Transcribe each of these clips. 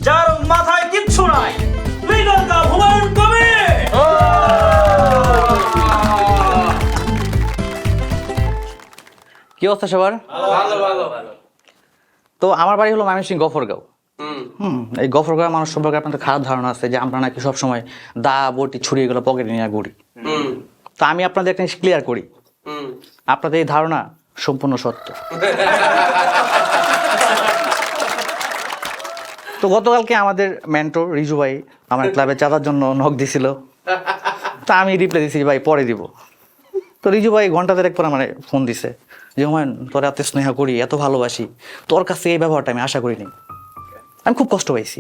যার মাথায় কিচ্ছু নাই, হুমায়ুন কবির। কি অবস্থা সবার? তো আমার বাড়ি হলো ময়মনসিংহ গফরগাঁও। এই গফরগাঁও মানুষ সম্পর্কে আপনাদের খারাপ ধারণা আছে যে আমরা নাকি সবসময় দা বটি ছুরি এগুলো পকেটে নিয়ে ঘুরি। তো আমি আপনাদের একটা জিনিস ক্লিয়ার করি, আপনাদের এই ধারণা সম্পূর্ণ সত্য। তো গতকালকে আমাদের মেন্টর রিজু ভাই আমার ক্লাবে চাঁদার জন্য নক দিছিল, তা আমি রিপ্লাই দিছি ভাই পরে দিব। তো রিজু ভাই ঘন্টা দেড়েক পর আমার ফোন দিছে যে হুমায়ুন তোর এত স্নেহ করি, এত ভালোবাসি, তোর কাছে এই ব্যবহারটা আমি আশা করিনি। আমি খুব কষ্ট পাইছি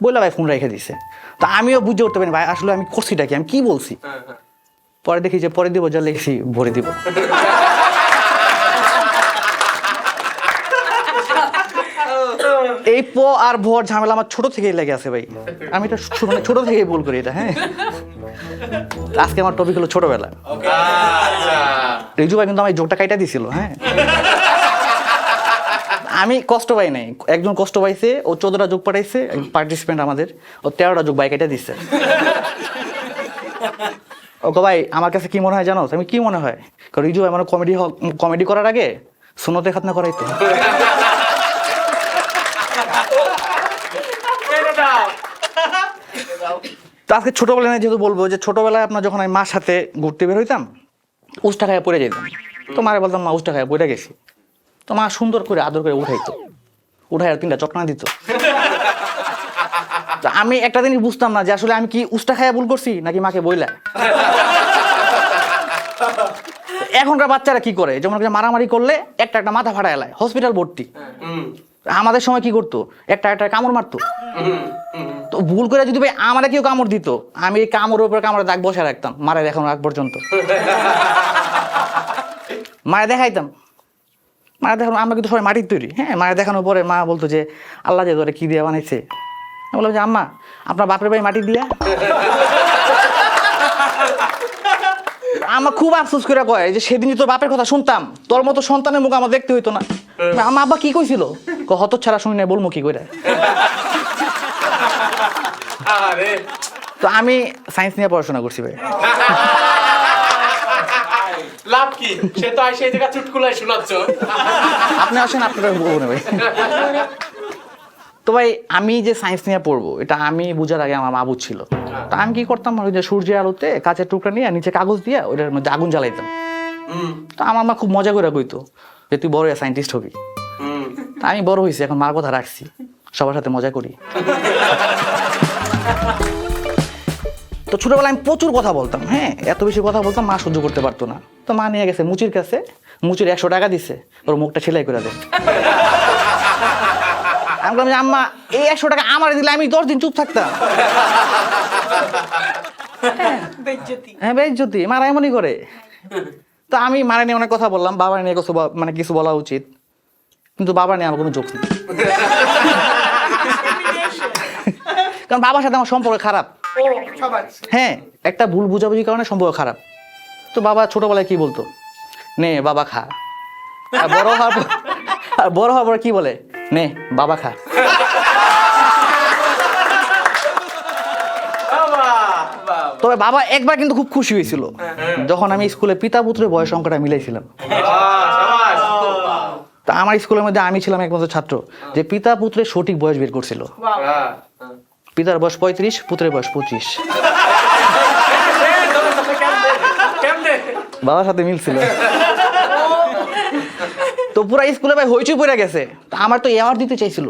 বললাম ভাই ফোন রেখে দিছে। তা আমিও বুঝতে উঠতে পারি ভাই আসলে আমি করছিটা কি, আমি কি বলছি। পরে দেখি যে পরে দিব, যা লিখছি ভরে দিব। এই প আর ভর ঝামেলা আমার ছোট থেকেই লেগে আছে ভাই, আমি এটা ছোট থেকেই ভুল করি এটা। হ্যাঁ, আজকে আমার টপিক হলো ছোটবেলা। রিজু ভাই কিন্তু আমার যোগটা কাইটা দিছিল। হ্যাঁ, আমি কষ্ট পাই নাই, একজন কষ্ট পাইছে, ও 14টা যোগ পাঠাইছে পার্টিসিপেন্ট আমাদের, ও 13টা যোগ বাইক এটা দিচ্ছে। ওকে ভাই আমার কাছে কি মনে হয় জানো? আমি কি মনে হয়, রিজু ভাই মানে কমেডি করার আগে সুন্নতে খাতনা করাইতো। তো আজকে ছোটবেলায় যেহেতু বলবো যে ছোটবেলায় আপনার যখন আমি মার সাথে ঘুরতে বের হইতাম, উষ্টা খাইয়া পড়ে যেতাম। তো মারে বলতাম মা উষ্টা খাইয়া পড়ে গেছি। তো মা সুন্দর করে আদর করে উঠাইতো, উঠাই আর 3টা চটনা দিত। তো আমি একটা জিনিস বুঝতাম না যে আসলে আমি কি উষ্টা খাইয়া ভুল করছি নাকি মাকে বইলা। এখনকার বাচ্চারা কি করে, যেমন মারামারি করলে একটা একটা মাথা ফাটায় এলায়, হসপিটাল ভর্তি। আমাদের সময় কি করতো, একটা একটা কামড় মারতো। তো ভুল করে যদি ভাই আমারে কেউ কামড় দিত, আমি এই কামড়ের উপরে কামড়ে দাগ বসে রাখতাম মারে দেখানোর আগ পর্যন্ত। মারে দেখাইতাম, মারে দেখানো, আমরা কিন্তু সবাই মাটির তৈরি। হ্যাঁ, মারে দেখানোর পরে মা বলতো যে আল্লাহ যে ধরে কি দিয়ে বানাইছে। আমি বললাম যে আম্মা আপনার বাপের ভাই মাটি দিয়া। আমার খুব আফসোস করে কয় যে সেদিনই তোর বাপের কথা শুনতাম, তোর মতো সন্তানের মুখ আমার দেখতে হইতো না। আমার আব্বা কি কইছিল, হত ছাড়া শুনি না, বলবো কি করে। তো আমি সায়েন্স নিয়ে পড়াশোনা করছি ভাই। লাভ কি, সে তো আইসে এই জায়গা চুটকুলাই শোনাচ্ছ। আপনি আসেন, আপনারা বলবো না ভাই। তো ভাই আমি যে সায়েন্স নিয়ে পড়বো এটা আমি বুঝার আগে আমার মা বুঝছিল। তো আমি কি করতাম, ওই যে সূর্যের আলোতে কাঁচের টুকরা নিয়ে নিচে কাগজ দিয়ে ওটার মধ্যে আগুন জ্বালাইতাম। তো আমার মা খুব মজা করে কইতো যে তুই বড় সায়েন্টিস্ট হবি। তা আমি বড় হয়েছি, এখন মার কথা রাখছি, সবার সাথে মজা করি। তো ছোটবেলায় আমি প্রচুর কথা বলতাম। হ্যাঁ, এত বেশি কথা বলতাম মা সহ্য করতে পারতো না। তো মা নিয়ে গেছে মুচির কাছে, মুচির 100 টাকা দিছে, ওর মুখটা সেলাই করে দেয়। আমি বললাম যে আম্মা এই 100 টাকা আমার দিলে আমি 10 দিন চুপ থাকতাম। হ্যাঁ, বেজ্জতি, মারা এমনই করে। তো আমি মারা নিয়ে অনেক কথা বললাম, বাবা নিয়ে কিছু বলা উচিত, কিন্তু বাবা নিয়ে আমার কোনো জোক নেই। কারণ বাবার সাথে আমার সম্পর্ক খারাপ। হ্যাঁ, একটা ভুল বুঝাবুঝির কারণে সম্পর্ক খারাপ। তো বাবা ছোটবেলায় কি বলতো, নে বাবা খা। আর বড় হওয়ার পর কি বলে, নে বাবা খা। তবে বাবা একবার কিন্তু খুব খুশি হয়েছিল যখন আমি স্কুলে পিতা পুত্রের বয়স অঙ্কটা মিলাইছিলাম। তা আমার স্কুলের মধ্যে আমি ছিলাম একমাত্র ছাত্র যে পিতা পুত্রের সঠিক বয়স বের করছিল। পিতার বয়স 35, পুত্রের বয়স 25। বাবার সাথে মিলছিল। তো পুরা স্কুলে ভাই হইচই পড়ে গেছে। আমার তো অ্যাওয়ার্ড দিতে চাইছিল।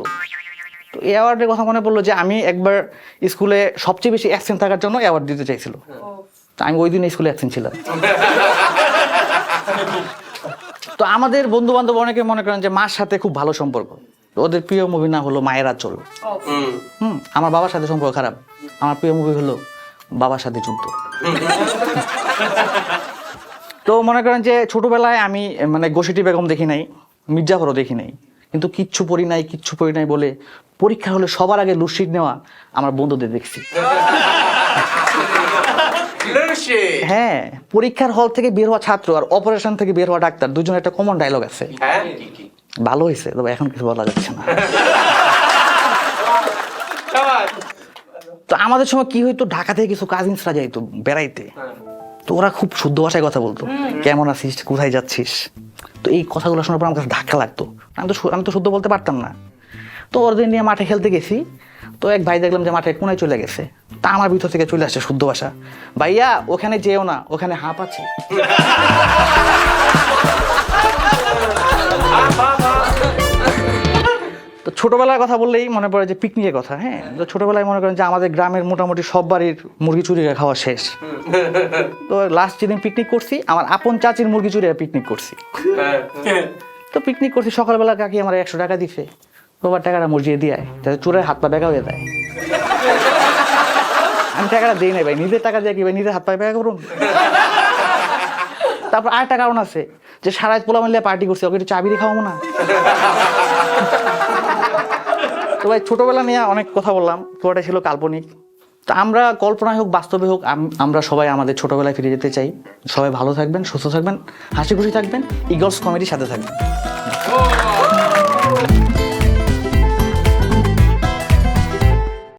তো অ্যাওয়ার্ডের কথা মনে পড়লো যে আমি একবার স্কুলে সবচেয়ে বেশি অ্যাবসেন্ট থাকার জন্য অ্যাওয়ার্ড দিতে চাইছিল। তো আমি ওই দিন স্কুলে অ্যাবসেন্ট ছিলাম। তো আমাদের বন্ধু বান্ধব অনেকে মনে করেন যে মার সাথে খুব ভালো সম্পর্ক, ওদের প্রিয় মুভি না হলো মায়ের আঁচল। আমার বাবার সাথে সম্পর্ক খারাপ, আমার প্রিয় মুভি হলো বাবার সাথে যুদ্ধ। তো মনে করেন যে ছোটবেলায় আমি মানে গোসিটি বেগম দেখি নাই, মির্জাফরও দেখি নাই, কিন্তু কিচ্ছু পড়ি নাই বলে পরীক্ষা হলে সবার আগে লুসিড নেওয়া আমার বন্ধুদের দেখছি। হ্যাঁ, পরীক্ষার হল থেকে বের হওয়া ছাত্র আর অপারেশন থেকে বের হওয়া ডাক্তার দুজনের একটা কমন ডায়লগ আছে। হ্যাঁ ভালো হয়েছে, তবে এখন কিছু বলা যাচ্ছে না। তো আমাদের সময় কি হইতো, ঢাকা থেকে কিছু কাজিনসরা যাইতো বেড়াইতে, তো ওরা খুব শুদ্ধ ভাষায় কথা বলতো, কেমন আছিস, কোথায় যাচ্ছিস। তো এই কথাগুলো শোনার পর আমার কাছে ধাক্কা লাগতো, আমি তো শুদ্ধ বলতে পারতাম না। তো ওদের নিয়ে মাঠে খেলতে গেছি, তো এক ভাই দেখলাম যে মাঠে কোনায় চলে গেছে, তা আমার ভিতর থেকে চলে আসছে শুদ্ধ ভাষা, ভাইয়া ওখানে যেও না, ওখানে হাঁপ আছে। তো ছোটবেলার কথা বললেই মনে পড়ে যে পিকনিকের কথা। হ্যাঁ, তো ছোটবেলায় মনে করেন যে আমাদের গ্রামের মোটামুটি সব বাড়ির মুরগি চুরি করে খাওয়া শেষ। তো লাস্ট যেদিন পিকনিক করছি, আমার আপন চাচির মুরগি চুরি পিকনিক করছি। তো পিকনিক করছি, সকালবেলা কাকি আমার 100 টাকা দিছে, বাবার টাকাটা মর্জিয়ে দিয়ে যাতে চোরের হাত পা বেঁকা হয়ে যায়। আমি টাকাটা দিই নাই ভাই, নিজের টাকা দিয়ে কি ভাই নিজের হাত পা বেঁকা করুন। তারপর আরেকটা কারণ আছে যে সারা পোলা মিলে পার্টি করছি, ওকে একটু চা বিড়ি খাওয়াবো না। তো ভাই ছোটবেলা নিয়ে অনেক কথা বললাম, পুরোটা ছিল কাল্পনিক। তো আমরা কল্পনায় হোক বাস্তবে হোক, আমরা সবাই আমাদের ছোটবেলায় ফিরে যেতে চাই। সবাই ভালো থাকবেন, সুস্থ থাকবেন, হাসি খুশি থাকবেন, ইগলস কমেডির সাথে থাকবেন।